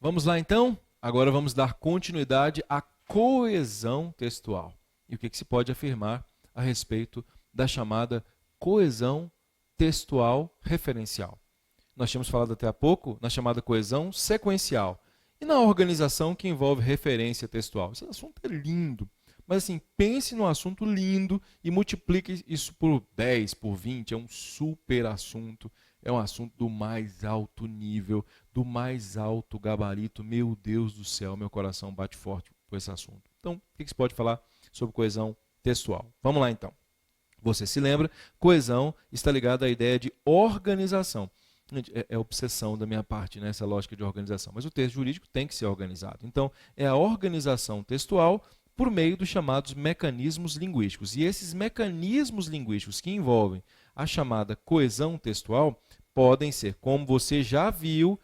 Vamos lá então? Agora vamos dar continuidade à coesão textual. E o que se pode afirmar a respeito da chamada coesão textual referencial? Nós tínhamos falado até há pouco na chamada coesão sequencial e na organização que envolve referência textual. Esse assunto é lindo, mas assim, pense num assunto lindo e multiplique isso por 10, por 20, é um super assunto, é um assunto do mais alto nível, do mais alto gabarito. Meu Deus do céu, meu coração bate forte por esse assunto. Então, o que se pode falar sobre coesão textual? Vamos lá então. Você se lembra, coesão está ligada à ideia de organização. É obsessão da minha parte, né, essa lógica de organização. Mas o texto jurídico tem que ser organizado. Então, é a organização textual por meio dos chamados mecanismos linguísticos. E esses mecanismos linguísticos que envolvem a chamada coesão textual podem ser, como você já viu,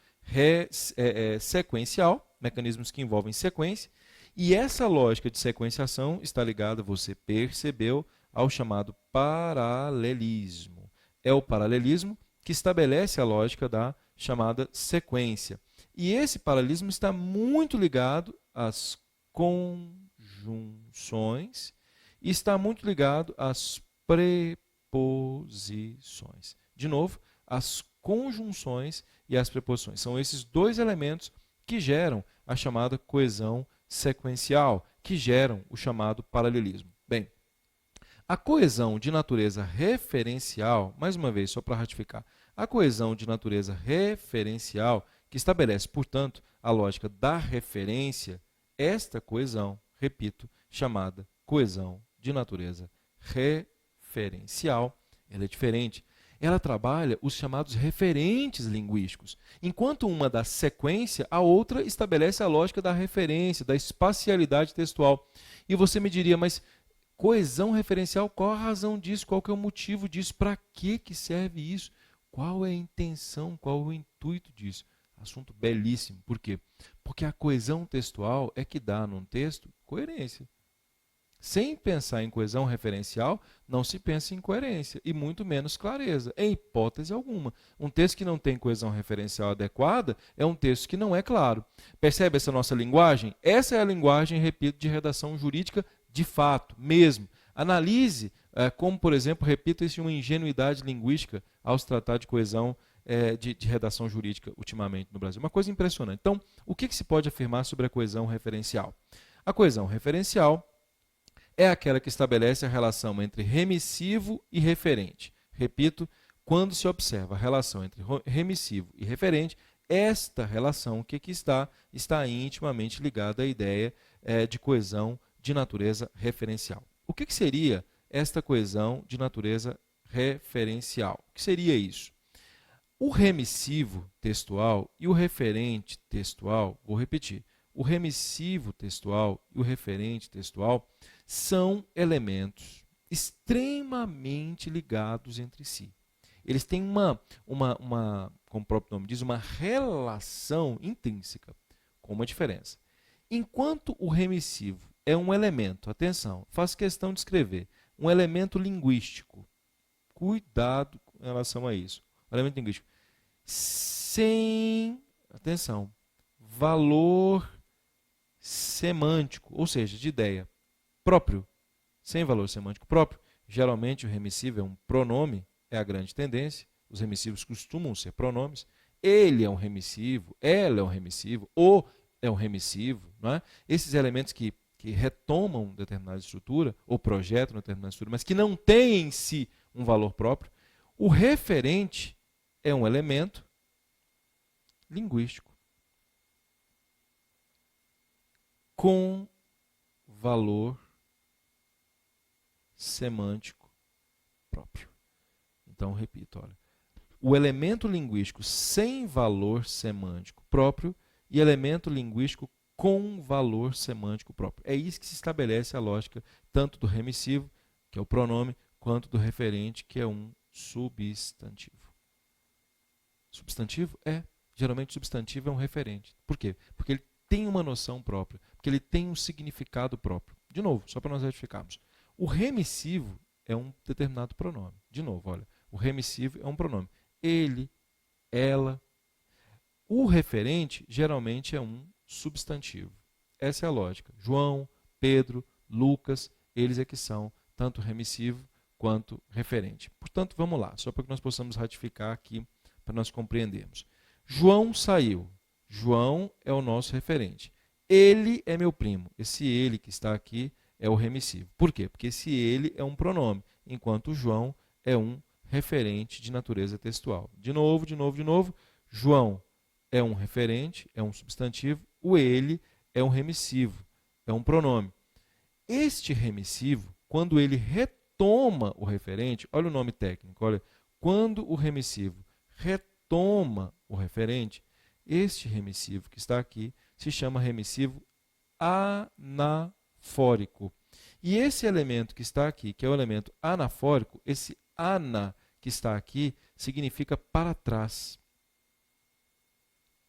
sequencial, mecanismos que envolvem sequência. E essa lógica de sequenciação está ligada, você percebeu, ao chamado paralelismo. É o paralelismo que estabelece a lógica da chamada sequência. E esse paralelismo está muito ligado às conjunções e está muito ligado às preposições. De novo, as conjunções e as preposições. São esses dois elementos que geram a chamada coesão sequencial, que geram o chamado paralelismo. Bem, a coesão de natureza referencial, mais uma vez, só para ratificar, a coesão de natureza referencial, que estabelece, portanto, a lógica da referência, esta coesão, repito, chamada coesão de natureza referencial, ela é diferente. Ela trabalha os chamados referentes linguísticos. Enquanto uma dá sequência, a outra estabelece a lógica da referência, da espacialidade textual. E você me diria, mas coesão referencial, qual a razão disso? Qual que é o motivo disso? Para que serve isso? Qual é a intenção? Qual é o intuito disso? Assunto belíssimo. Por quê? Porque a coesão textual é que dá num texto coerência. Sem pensar em coesão referencial, não se pensa em coerência e muito menos clareza, em hipótese alguma. Um texto que não tem coesão referencial adequada é um texto que não é claro. Percebe essa nossa linguagem? Essa é a linguagem, repito, de redação jurídica de fato, mesmo. Analise como, por exemplo, repito, existe uma ingenuidade linguística ao se tratar de coesão de redação jurídica ultimamente no Brasil. Uma coisa impressionante. Então, o que se pode afirmar sobre a coesão referencial? A coesão referencial é aquela que estabelece a relação entre remissivo e referente. Repito, quando se observa a relação entre remissivo e referente, esta relação, o que está? Está intimamente ligada à ideia de coesão de natureza referencial. O que seria esta coesão de natureza referencial? O que seria isso? O remissivo textual e o referente textual, vou repetir, o remissivo textual e o referente textual são elementos extremamente ligados entre si. Eles têm como o próprio nome diz, uma relação intrínseca, com uma diferença. Enquanto o remissivo é um elemento, atenção, faço questão de escrever, um elemento linguístico, cuidado com relação a isso, um elemento linguístico, sem, atenção, valor semântico, ou seja, de ideia próprio, sem valor semântico próprio. Geralmente o remissivo é um pronome, é a grande tendência, os remissivos costumam ser pronomes, ele é um remissivo, ela é um remissivo, o é um remissivo, não é? Esses elementos que retomam determinada estrutura, ou projetam determinada estrutura, mas que não têm em si um valor próprio. O referente é um elemento linguístico com valor semântico próprio. Então, repito, olha, o elemento linguístico sem valor semântico próprio e elemento linguístico com valor semântico próprio. É isso que se estabelece a lógica tanto do remissivo, que é o pronome, quanto do referente, que é um substantivo. Substantivo é, geralmente substantivo é um referente. Por quê? Porque ele tem uma noção própria, porque ele tem um significado próprio. De novo, só para nós retificarmos. O remissivo é um determinado pronome. De novo, olha, o remissivo é um pronome. Ele, ela. O referente geralmente é um substantivo. Essa é a lógica. João, Pedro, Lucas, eles é que são tanto remissivo quanto referente. Portanto, vamos lá, só para que nós possamos ratificar aqui, para nós compreendermos. João saiu. João é o nosso referente. Ele é meu primo. Esse ele que está aqui é o remissivo. Por quê? Porque esse ele é um pronome, enquanto João é um referente de natureza textual. De novo. João é um referente, é um substantivo. O ele é um remissivo, é um pronome. Este remissivo, quando ele retoma o referente, olha o nome técnico, olha, quando o remissivo retoma o referente, este remissivo que está aqui se chama remissivo anafórico. E esse elemento que está aqui, que é o elemento anafórico, esse ana que está aqui, significa para trás,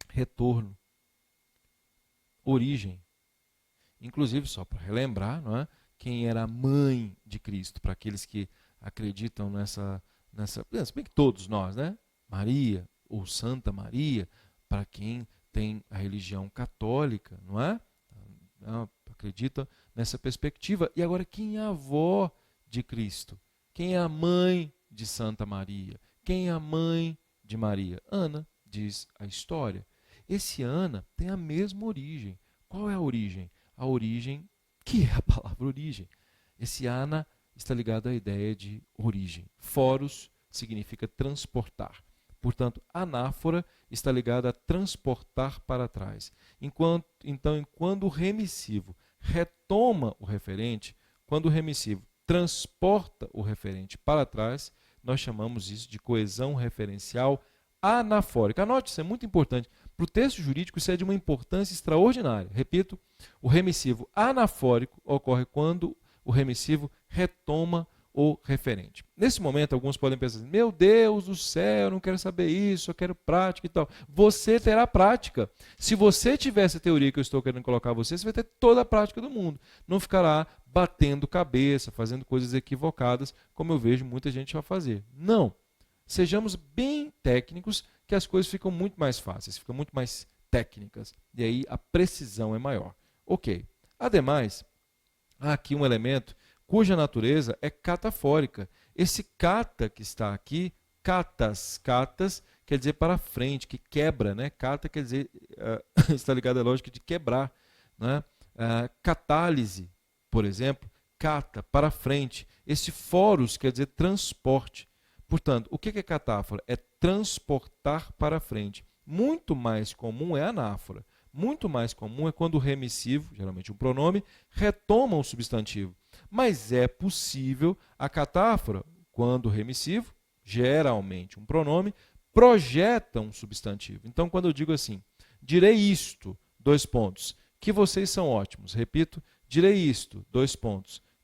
retorno, origem. Inclusive, só para relembrar, não é? Quem era a mãe de Cristo, para aqueles que acreditam nessa se bem que todos nós, né? Maria ou Santa Maria, para quem tem a religião católica, não é? Acredita nessa perspectiva. E agora, quem é a avó de Cristo? Quem é a mãe de Santa Maria? Quem é a mãe de Maria? Ana, diz a história. Esse Ana tem a mesma origem. Qual é a origem? A origem, que é a palavra origem. Esse Ana está ligado à ideia de origem. Foros significa transportar. Portanto, anáfora está ligada a transportar para trás. Então, quando o remissivo retoma o referente, quando o remissivo transporta o referente para trás, nós chamamos isso de coesão referencial anafórica. Anote, isso é muito importante. Para o texto jurídico, isso é de uma importância extraordinária. Repito, o remissivo anafórico ocorre quando o remissivo retoma o referente. Nesse momento, alguns podem pensar assim, meu Deus do céu, eu não quero saber isso, eu quero prática e tal. Você terá prática. Se você tiver essa teoria que eu estou querendo colocar a você, você vai ter toda a prática do mundo. Não ficará batendo cabeça, fazendo coisas equivocadas, como eu vejo muita gente já fazer. Não. Sejamos bem técnicos, que as coisas ficam muito mais fáceis, ficam muito mais técnicas. E aí a precisão é maior. Ok. Ademais, há aqui um elemento cuja natureza é catafórica. Esse cata que está aqui, catas, quer dizer para frente, que quebra, né? Cata quer dizer, está ligado à lógica de quebrar, né? Catálise, por exemplo, cata, para frente. Esse foros quer dizer transporte. Portanto, o que é catáfora? É transportar para frente. Muito mais comum é anáfora. Muito mais comum é quando o remissivo, geralmente um pronome, retoma um substantivo. Mas é possível a catáfora, quando o remissivo, geralmente um pronome, projeta um substantivo. Então, quando eu digo assim, direi isto, que vocês são ótimos. Repito, direi isto,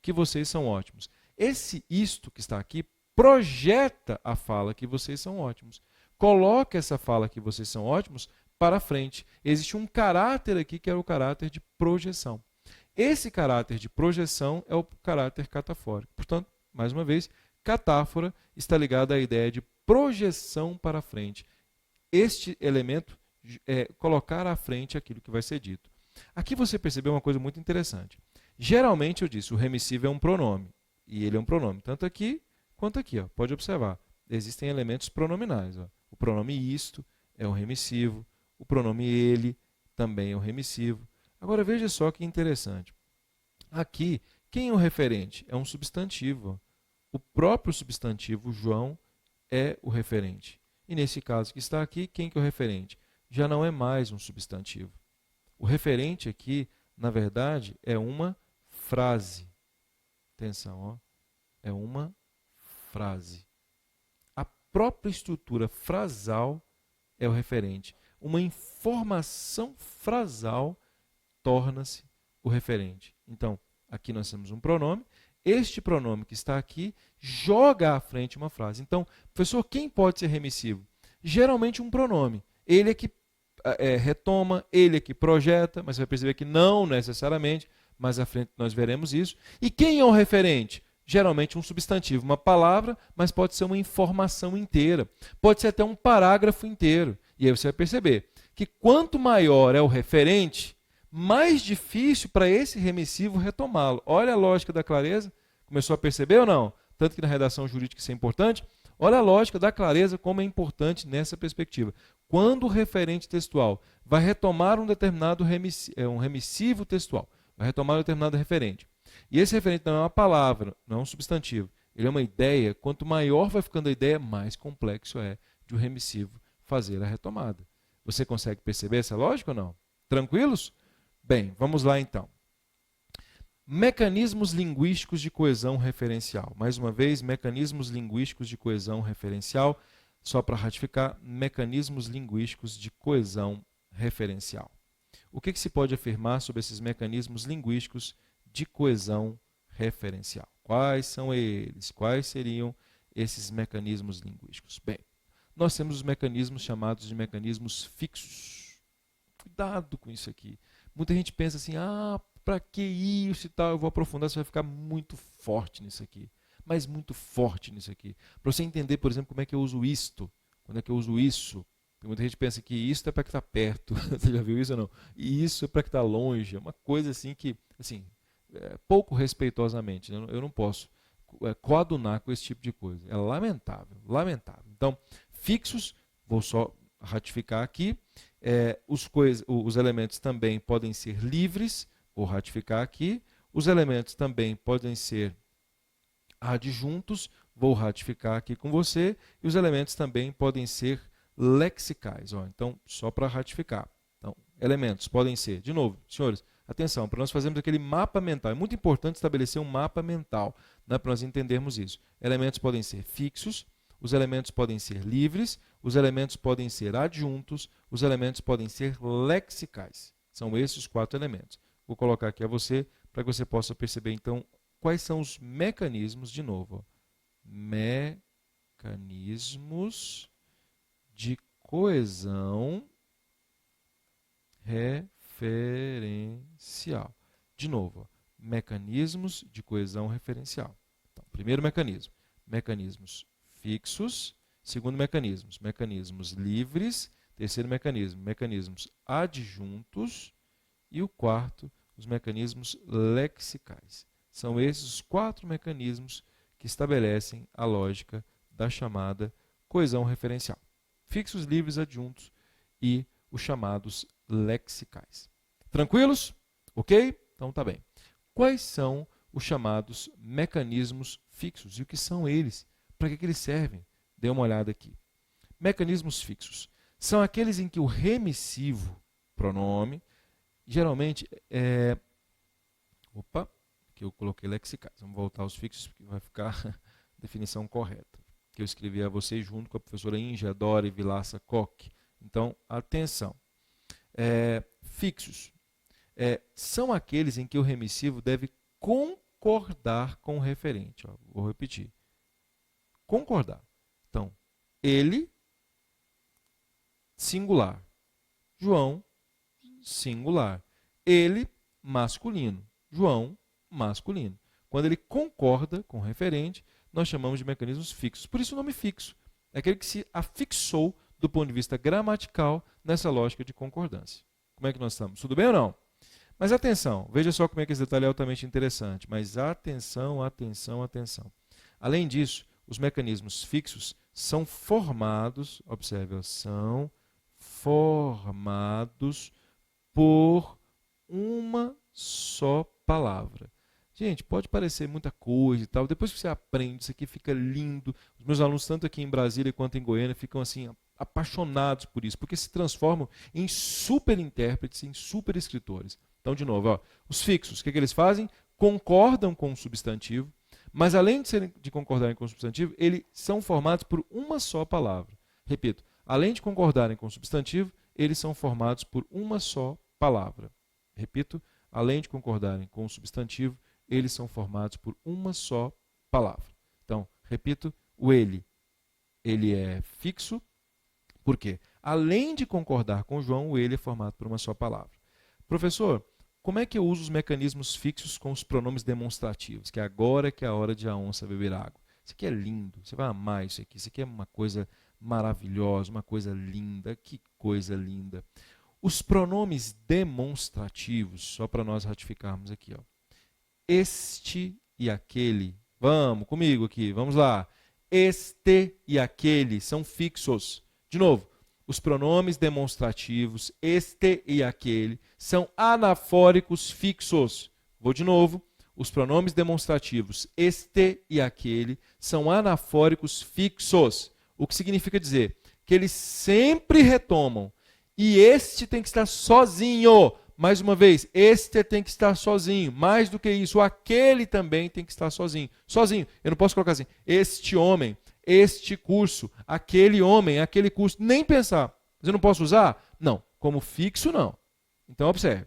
que vocês são ótimos. Esse isto que está aqui projeta a fala que vocês são ótimos. Coloca essa fala que vocês são ótimos para frente. Existe um caráter aqui que é o caráter de projeção. Esse caráter de projeção é o caráter catafórico. Portanto, mais uma vez, catáfora está ligada à ideia de projeção para frente. Este elemento é colocar à frente aquilo que vai ser dito. Aqui você percebeu uma coisa muito interessante. Geralmente, eu disse, o remissivo é um pronome. E ele é um pronome, tanto aqui quanto aqui. Ó. Pode observar. Existem elementos pronominais. Ó. O pronome isto é um remissivo. O pronome ele também é um remissivo. Agora veja só que interessante. Aqui, quem é o referente? É um substantivo. O próprio substantivo João é o referente. E nesse caso que está aqui, quem que é o referente? Já não é mais um substantivo. O referente aqui, na verdade, é uma frase. Atenção, ó. É uma frase. A própria estrutura frasal é o referente. Uma informação frasal torna-se o referente. Então, aqui nós temos um pronome. Este pronome que está aqui joga à frente uma frase. Então, professor, quem pode ser remissivo? Geralmente um pronome. Ele é que retoma, ele é que projeta, mas você vai perceber que não necessariamente, mais à frente nós veremos isso. E quem é o referente? Geralmente um substantivo, uma palavra, mas pode ser uma informação inteira. Pode ser até um parágrafo inteiro. E aí você vai perceber que quanto maior é o referente, mais difícil para esse remissivo retomá-lo. Olha a lógica da clareza. Começou a perceber ou não? Tanto que na redação jurídica isso é importante. Olha a lógica da clareza, como é importante nessa perspectiva. Quando o referente textual vai retomar um determinado um remissivo textual, vai retomar um determinado referente, e esse referente não é uma palavra, não é um substantivo, ele é uma ideia, quanto maior vai ficando a ideia, mais complexo é de o remissivo fazer a retomada. Você consegue perceber essa lógica ou não? Tranquilos? Bem, vamos lá então. Mecanismos linguísticos de coesão referencial. Mais uma vez, mecanismos linguísticos de coesão referencial. Só para ratificar, mecanismos linguísticos de coesão referencial. O que se pode afirmar sobre esses mecanismos linguísticos de coesão referencial? Quais são eles? Quais seriam esses mecanismos linguísticos? Bem, nós temos os mecanismos chamados de mecanismos fixos. Cuidado com isso aqui. Muita gente pensa assim, para que isso e tal? Eu vou aprofundar, você vai ficar muito forte nisso aqui. Mas muito forte nisso aqui. Para você entender, por exemplo, como é que eu uso isto, quando é que eu uso isso. Muita gente pensa que isso é para que está perto. Você já viu isso ou não? E isso é para que está longe. É uma coisa assim que, assim, pouco respeitosamente, né? Eu não posso coadunar com esse tipo de coisa. É lamentável, lamentável. Então, fixos, vou só ratificar aqui, os elementos também podem ser livres, vou ratificar aqui, os elementos também podem ser adjuntos, vou ratificar aqui com você, e os elementos também podem ser lexicais. Então, só para ratificar. Então, elementos podem ser, de novo, senhores, atenção, para nós fazermos aquele mapa mental. É muito importante estabelecer um mapa mental, né, para nós entendermos isso. Elementos podem ser fixos, os elementos podem ser livres, os elementos podem ser adjuntos, os elementos podem ser lexicais. São esses os 4 elementos. Vou colocar aqui a você, para que você possa perceber, então, quais são os mecanismos, de novo, mecanismos de coesão referencial. De novo, mecanismos de coesão referencial. Então, primeiro mecanismo, mecanismos fixos. Segundo mecanismo, mecanismos livres. Terceiro mecanismo, mecanismos adjuntos. E o quarto, os mecanismos lexicais. São esses os 4 mecanismos que estabelecem a lógica da chamada coesão referencial. Fixos, livres, adjuntos e os chamados lexicais. Tranquilos? Ok? Então tá bem. Quais são os chamados mecanismos fixos e o que são eles? Para que eles servem? Dê uma olhada aqui. Mecanismos fixos são aqueles em que o remissivo, pronome, geralmente que eu coloquei lexicais. Vamos voltar aos fixos, porque vai ficar a definição correta. Que eu escrevi a vocês junto com a professora Inge Dori Vilaça Koch. Então, atenção. Fixos são aqueles em que o remissivo deve concordar com o referente. Vou repetir. Concordar. Então, ele, singular. João, singular. Ele, masculino. João, masculino. Quando ele concorda com o referente, nós chamamos de mecanismos fixos. Por isso o nome fixo. É aquele que se afixou do ponto de vista gramatical nessa lógica de concordância. Como é que nós estamos? Tudo bem ou não? Mas atenção, veja só como é que esse detalhe é altamente interessante. Mas atenção, atenção, atenção. Além disso, os mecanismos fixos são formados, observe, são formados por uma só palavra. Gente, pode parecer muita coisa e tal. Depois que você aprende, isso aqui fica lindo. Os meus alunos, tanto aqui em Brasília quanto em Goiânia, ficam assim apaixonados por isso, porque se transformam em super intérpretes, em super escritores. Então, de novo, os fixos, o que eles fazem? Concordam com o substantivo, mas além de concordarem com o substantivo, eles são formados por uma só palavra. Repito, além de concordarem com o substantivo, eles são formados por uma só palavra. Repito, além de concordarem com o substantivo, eles são formados por uma só palavra. Então, repito, o ele é fixo, por quê? Além de concordar com João, o ele é formado por uma só palavra. Professor, como é que eu uso os mecanismos fixos com os pronomes demonstrativos? Que agora que é a hora de a onça beber água. Isso aqui é lindo, você vai amar isso aqui é uma coisa maravilhosa, uma coisa linda, que coisa linda. Os pronomes demonstrativos, só para nós ratificarmos aqui, ó. Este e aquele, vamos comigo aqui, vamos lá. Este e aquele são fixos. De novo, os pronomes demonstrativos, este e aquele, são anafóricos fixos. Vou de novo. Os pronomes demonstrativos, este e aquele, são anafóricos fixos. O que significa dizer que eles sempre retomam. E este tem que estar sozinho. Mais uma vez, este tem que estar sozinho. Mais do que isso, aquele também tem que estar sozinho. Sozinho. Eu não posso colocar assim, este homem, este curso, aquele homem, aquele curso. Nem pensar. Mas eu não posso usar? Não. Como fixo, não. Então, observe.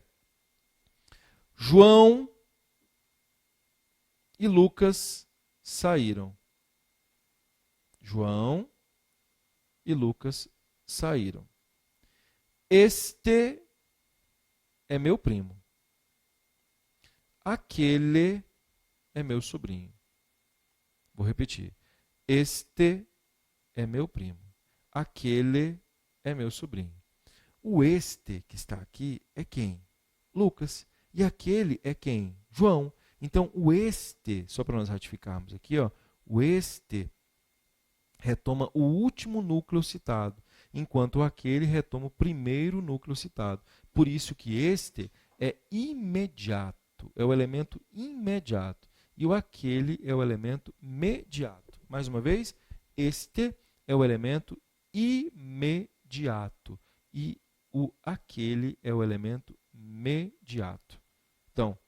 João e Lucas saíram. João e Lucas saíram. Este é meu primo. Aquele é meu sobrinho. Vou repetir. Este é meu primo. Aquele é meu sobrinho. O este que está aqui é quem? Lucas. E aquele é quem? João. Então, o este, só para nós ratificarmos aqui, ó, o este retoma o último núcleo citado, enquanto aquele retoma o primeiro núcleo citado. Por isso que este é imediato, é o elemento imediato, e o aquele é o elemento mediato. Mais uma vez, este é o elemento imediato, e o aquele é o elemento mediato. Então,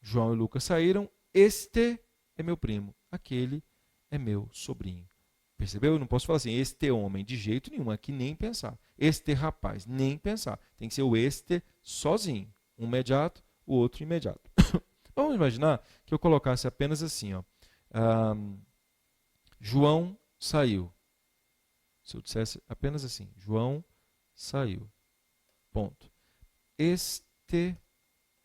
João e Lucas saíram, este é meu primo, aquele é meu sobrinho. Percebeu? Eu não posso falar assim, este homem, de jeito nenhum, aqui nem pensar. Este rapaz, nem pensar. Tem que ser o este sozinho. Um imediato, o outro imediato. Vamos imaginar que eu colocasse apenas assim, ó. João saiu. Se eu dissesse apenas assim, João saiu. Ponto. Este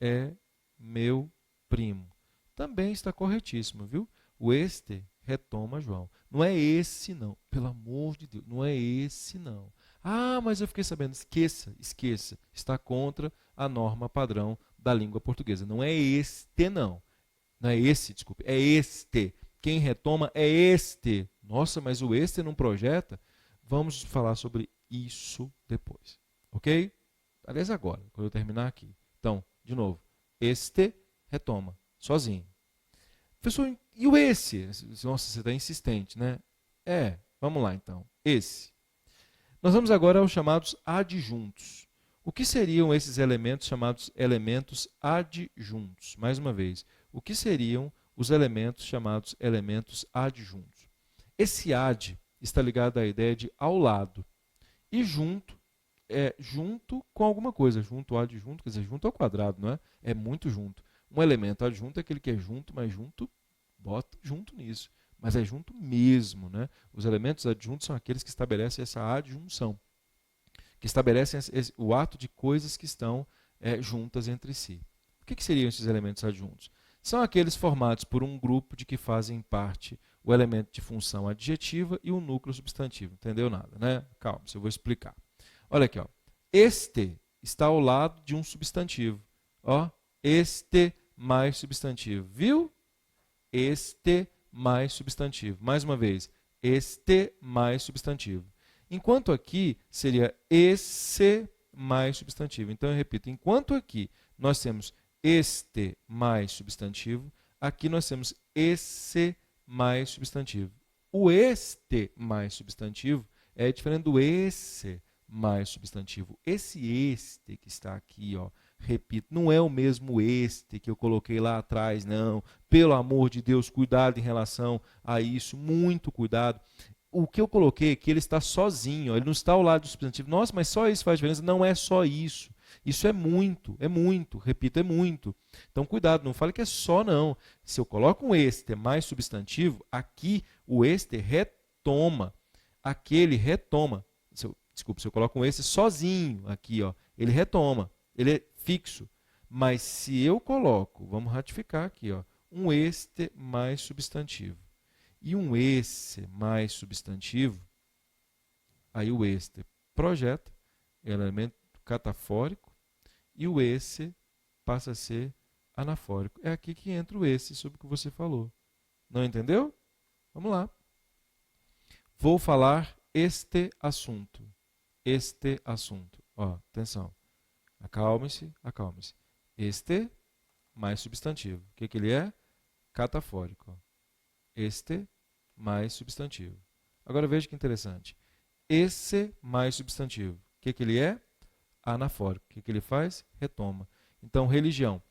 é meu primo. Também está corretíssimo, viu? O este retoma João. Não é esse, não. Pelo amor de Deus, não é esse, não. Ah, mas eu fiquei sabendo. Esqueça, esqueça. Está contra a norma padrão da língua portuguesa. Não é este, não. Não é esse, desculpe. É este. Quem retoma é este. Nossa, mas o este não projeta? Vamos falar sobre isso depois. Ok? Aliás, agora, quando eu terminar aqui. Então, de novo. Este retoma, sozinho. Professor, e o esse? Nossa, você está insistente, né? Vamos lá então. Esse. Nós vamos agora aos chamados adjuntos. O que seriam esses elementos chamados elementos adjuntos? Mais uma vez, o que seriam os elementos chamados elementos adjuntos? Esse ad está ligado à ideia de ao lado. E junto é junto com alguma coisa. Junto ao adjunto, quer dizer, junto ao quadrado, não é? É muito junto. Um elemento adjunto é aquele que é junto, mas junto, bota junto nisso. Mas é junto mesmo, né? Os elementos adjuntos são aqueles que estabelecem essa adjunção, que estabelecem o ato de coisas que estão juntas entre si. O que seriam esses elementos adjuntos? São aqueles formados por um grupo de que fazem parte o elemento de função adjetiva e o núcleo substantivo. Entendeu nada, né? Calma, eu vou explicar. Olha aqui, ó. Este está ao lado de um substantivo. Ó, este mais substantivo. Viu? Este mais substantivo. Mais uma vez, este mais substantivo. Enquanto aqui seria esse mais substantivo. Então eu repito, enquanto aqui nós temos este mais substantivo, aqui nós temos esse mais substantivo. O este mais substantivo é diferente do esse mais substantivo. Esse este que está aqui, ó, repito, não é o mesmo este que eu coloquei lá atrás, não. Pelo amor de Deus, cuidado em relação a isso, muito cuidado. O que eu coloquei aqui, ele está sozinho, ó, ele não está ao lado do substantivo. Nossa, mas só isso faz diferença? Não é só isso. Isso é muito, repito, é muito. Então, cuidado, não fale que é só, não. Se eu coloco um este mais substantivo, aqui o este retoma, aquele retoma. Se eu coloco um esse sozinho aqui, ó, ele retoma, ele é fixo. Mas se eu coloco, vamos ratificar aqui, ó, um este mais substantivo e um esse mais substantivo, Aí o este projeta, é um elemento catafórico, e o esse passa a ser anafórico. É aqui que entra o esse, sobre o que você falou. Não entendeu? Vamos lá. Vou falar este assunto. Este assunto. Ó, atenção. Acalme-se, acalme-se. Este mais substantivo. O que ele é? Catafórico. Ó. Este mais substantivo. Agora veja que interessante. Esse mais substantivo. O que ele é? Anafórico. O que ele faz? Retoma. Então, religião.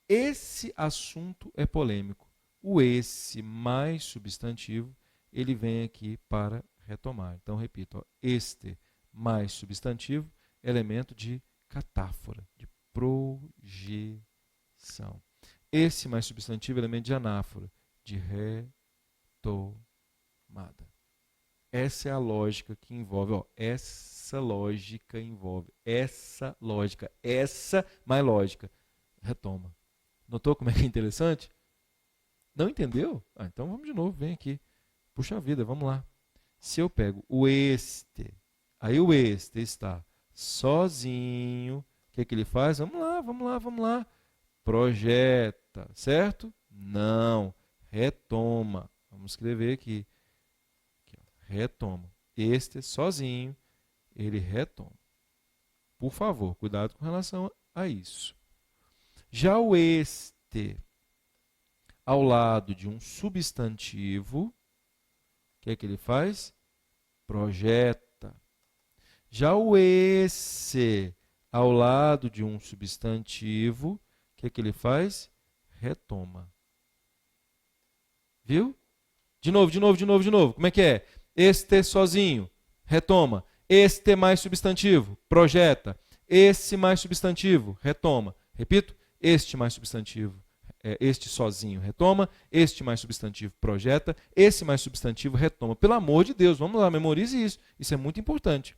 Esse assunto é polêmico. O esse mais substantivo, ele vem aqui para retomar. Então, repito, ó, este mais substantivo, elemento de catáfora, de projeção. Esse mais substantivo, elemento de anáfora, de retomada. Essa é a lógica que envolve, ó, essa lógica envolve, essa lógica, essa mais lógica, retoma. Notou como é que é interessante? Não entendeu? Ah, então vamos de novo, vem aqui. Puxa vida, vamos lá. Se eu pego o este, aí o este está sozinho, o que é que ele faz? Vamos lá, vamos lá, vamos lá. Projeta, certo? Não, retoma. Vamos escrever aqui. Aqui ó, retoma. Este sozinho, ele retoma. Por favor, cuidado com relação a isso. Já o este, ao lado de um substantivo, o que é que ele faz? Projeta. Já o esse, ao lado de um substantivo, o que é que ele faz? Retoma. Viu? De novo, de novo, de novo, de novo. Como é que é? Este sozinho, retoma. Este mais substantivo, projeta. Esse mais substantivo, retoma. Repito, este mais substantivo, este sozinho, retoma. Este mais substantivo, projeta. Esse mais substantivo, retoma. Pelo amor de Deus, vamos lá, memorize isso. Isso é muito importante.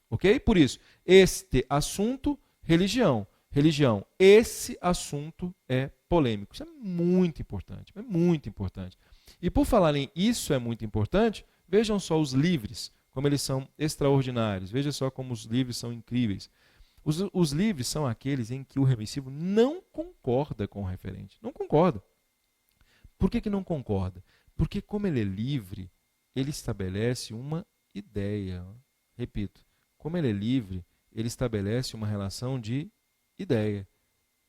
Ok? Por isso, este assunto, religião. Religião, esse assunto é polêmico. Isso é muito importante. É muito importante. E por falar em isso é muito importante, vejam só os livres, como eles são extraordinários. Veja só como os livres são incríveis. Os livres são aqueles em que o remissivo não concorda com o referente. Não concorda. Por que não concorda? Porque como ele é livre, ele estabelece uma ideia. Repito, como ele é livre, ele estabelece uma relação de ideia.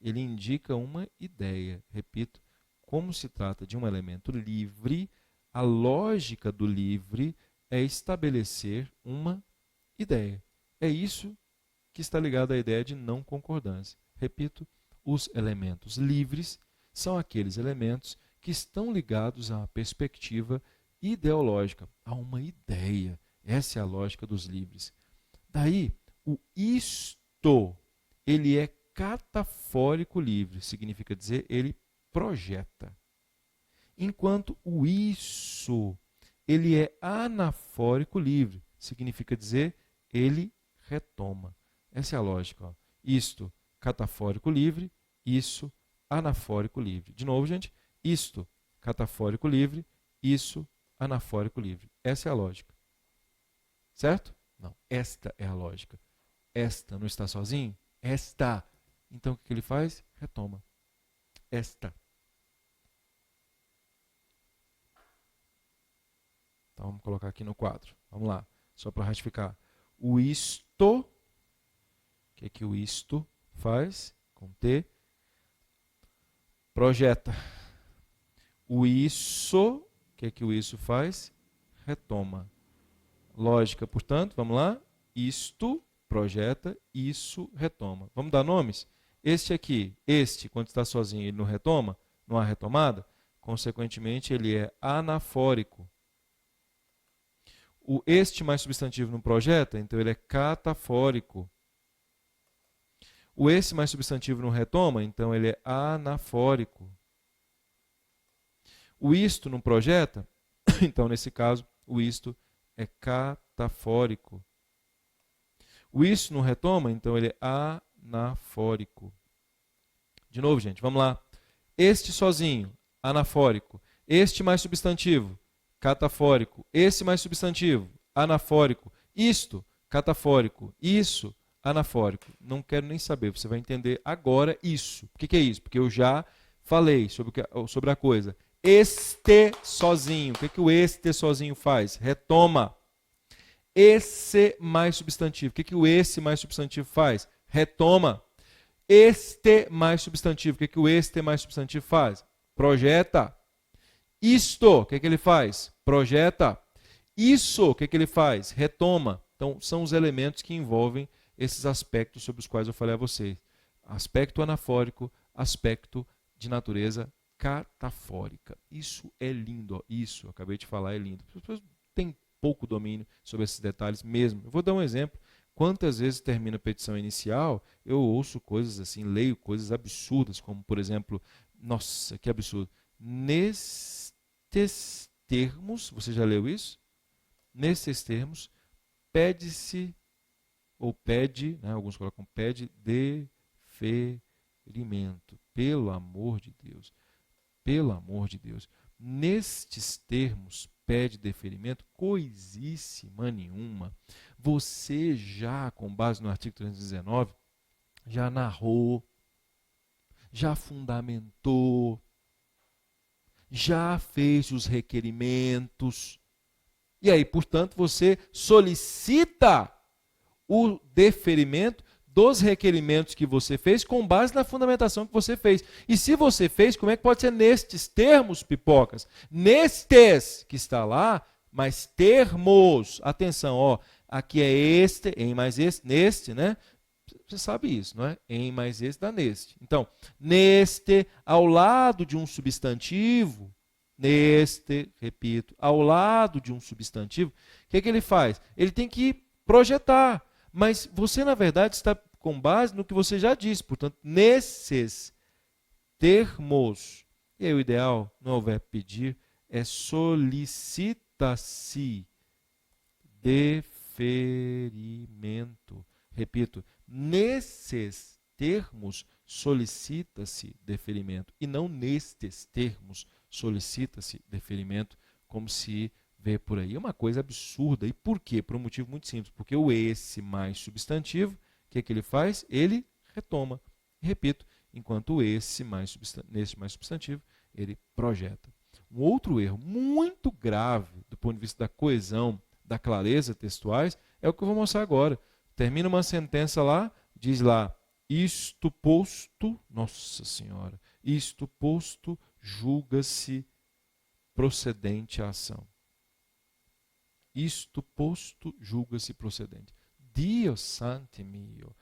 Ele indica uma ideia. Repito, como se trata de um elemento livre, a lógica do livre é estabelecer uma ideia. É isso que está ligado à ideia de não concordância. Repito, os elementos livres são aqueles elementos que estão ligados a uma perspectiva ideológica, a uma ideia. Essa é a lógica dos livres. Daí, o isto, ele é catafórico livre, significa dizer, ele projeta. Enquanto o isso, ele é anafórico livre, significa dizer, ele retoma. Essa é a lógica. Ó. Isto, catafórico livre, isso, anafórico livre. De novo, gente, isto, catafórico livre, isso, anafórico livre. Essa é a lógica. Certo? Não, esta é a lógica. Esta não está sozinho? Esta. Então o que ele faz? Retoma. Esta. Então vamos colocar aqui no quadro. Vamos lá, só para ratificar. O isto, o que o isto faz? Com T. Projeta. O isso, o que o isso faz? Retoma. Lógica, portanto, vamos lá. Isto projeta, isso retoma. Vamos dar nomes? Este aqui, este, quando está sozinho, ele não retoma? Não há retomada? Consequentemente, ele é anafórico. O este mais substantivo não projeta, então ele é catafórico. O esse mais substantivo não retoma, então ele é anafórico. O isto não projeta, então nesse caso o isto é catafórico. O isso não retoma, então ele é anafórico. De novo, gente, vamos lá. Este sozinho, anafórico. Este mais substantivo, catafórico. Esse mais substantivo, anafórico. Isto, catafórico. Isso, anafórico. Não quero nem saber, você vai entender agora isso. O que é isso? Porque eu já falei sobre a coisa. Este sozinho. O que o este sozinho faz? Retoma. Esse mais substantivo. O que o esse mais substantivo faz? Retoma. Este mais substantivo. O que o este mais substantivo faz? Projeta. Isto, o que ele faz? Projeta. Isso, o que ele faz? Retoma. Então, são os elementos que envolvem esses aspectos sobre os quais eu falei a vocês. Aspecto anafórico, aspecto de natureza catafórica. Isso é lindo. Ó. Isso, eu acabei de falar, é lindo. As pessoas têm pouco domínio sobre esses detalhes mesmo. Eu vou dar um exemplo. Quantas vezes termina a petição inicial, eu ouço coisas assim, leio coisas absurdas, como, por exemplo, nossa, que absurdo. Nestes termos, você já leu isso? Nesses termos, pede-se, ou pede, né, alguns colocam pede, deferimento. Pelo amor de Deus. Pelo amor de Deus. Nestes termos, pede deferimento, coisíssima nenhuma. Você já, com base no artigo 319, já narrou, já fundamentou, já fez os requerimentos. E aí, portanto, você solicita o deferimento dos requerimentos que você fez com base na fundamentação que você fez. E se você fez, como é que pode ser nestes termos, pipocas? Nestes que está lá, mas termos. Atenção, ó, aqui é este, em mais este, neste, né? Você sabe isso, não é? Em mais este dá neste. Então, neste, ao lado de um substantivo, neste, repito, ao lado de um substantivo, o que ele faz? Ele tem que projetar. Mas você, na verdade, está com base no que você já disse. Portanto, nesses termos. E aí o ideal, não é o verbo pedir, é solicita-se deferimento. Repito, nesses termos solicita-se deferimento. E não nestes termos solicita-se deferimento, como se vê por aí. É uma coisa absurda. E por quê? Por um motivo muito simples. Porque o esse mais substantivo, o que ele faz? Ele retoma. Repito, enquanto o esse mais substantivo, ele projeta. Um outro erro muito grave do ponto de vista da coesão, da clareza textuais, é o que eu vou mostrar agora. Termina uma sentença lá, diz lá, isto posto, nossa senhora, isto posto, julga-se procedente a ação. Isto posto, julga-se procedente. Dio santi mio,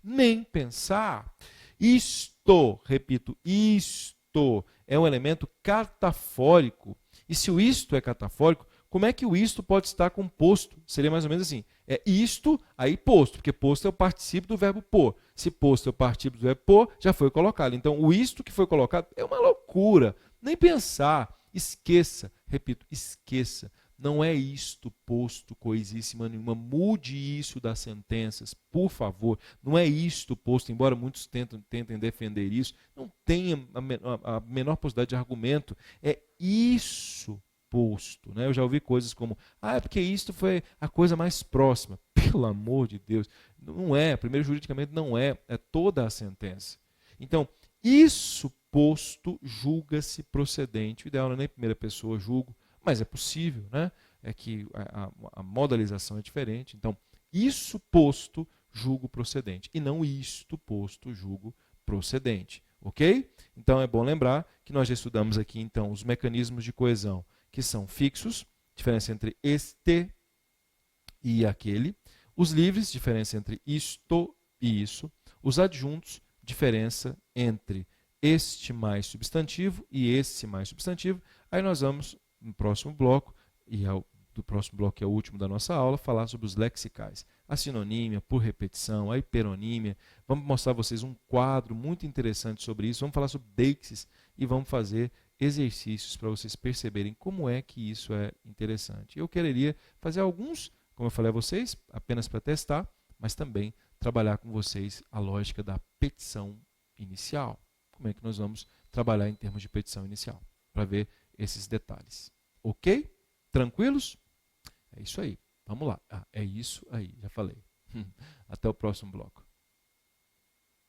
nem pensar. Isto, repito, isto é um elemento catafórico. E se o isto é catafórico, como é que o isto pode estar composto? Seria mais ou menos assim, é isto, aí posto, porque posto é o particípio do verbo pôr. Se posto é o particípio do verbo pôr, já foi colocado. Então, o isto que foi colocado é uma loucura. Nem pensar. Esqueça, repito, esqueça. Não é isto posto coisíssima nenhuma. Mude isso das sentenças, por favor. Não é isto posto, embora muitos tentem defender isso. Não tenha a menor possibilidade de argumento. É isso posto. Né? Eu já ouvi coisas como, é porque isto foi a coisa mais próxima. Pelo amor de Deus. Não é, primeiro juridicamente não é. É toda a sentença. Então, isso posto julga-se procedente. O ideal não é nem primeira pessoa julgo, mas é possível, né? É que a modalização é diferente. Então, isso posto julgo procedente e não isto posto julgo procedente, ok? Então é bom lembrar que nós já estudamos aqui então os mecanismos de coesão que são fixos, diferença entre este e aquele, os livres, diferença entre isto e isso, os adjuntos, diferença entre este mais substantivo e esse mais substantivo. Aí nós vamos, no próximo bloco, e do próximo bloco que é o último da nossa aula, falar sobre os lexicais. A sinonímia, por repetição, a hiperonímia. Vamos mostrar a vocês um quadro muito interessante sobre isso. Vamos falar sobre deixis e vamos fazer exercícios para vocês perceberem como é que isso é interessante. Eu quereria fazer alguns, como eu falei a vocês, apenas para testar, mas também trabalhar com vocês a lógica da petição inicial. Como é que nós vamos trabalhar em termos de petição inicial, para ver esses detalhes. Ok? Tranquilos? É isso aí. Vamos lá. É isso aí, já falei. Até o próximo bloco.